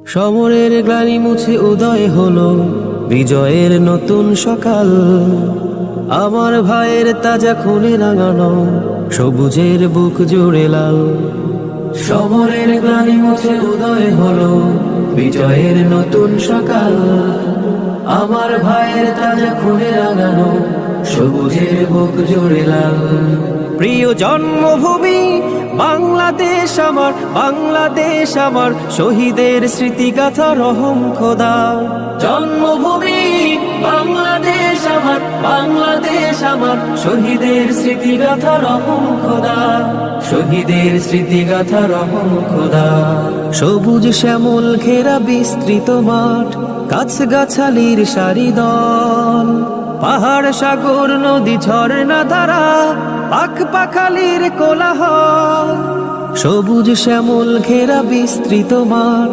সমরের গ্লানি মুছে উদয় হলো বিজয়ের নতুন সকাল। আমার ভাইয়ের তাজা খুনে রাঙানো সবুজের বুক জুড়ে লাল। সমরের গ্লানি মুছে উদয় হলো বিজয়ের নতুন সকাল। আমার ভাইয়ের তাজা খুনে রাঙানো সবুজের বুক জুড়ে লাল। প্রিয় জন্মভূমি বাংলাদেশ আমার, বাংলাদেশ আমার, শহীদের স্মৃতিগাথা রহম খোদা। জন্মভূমি বাংলাদেশ আমার, বাংলাদেশ আমার, শহীদের স্মৃতিগাথা রহম খোদা, শহীদের স্মৃতিগাথা রহম খোদা। সবুজ শ্যামল ঘেরা বিস্তৃত মাঠ, গাছগাছালির সারি দল, পাহাড় সাগর নদী ঝর্ণা ধারা, পাখ পাখালির কোলাহল। সবুজ শ্যামল ঘেরা বিস্তৃত মাঠ,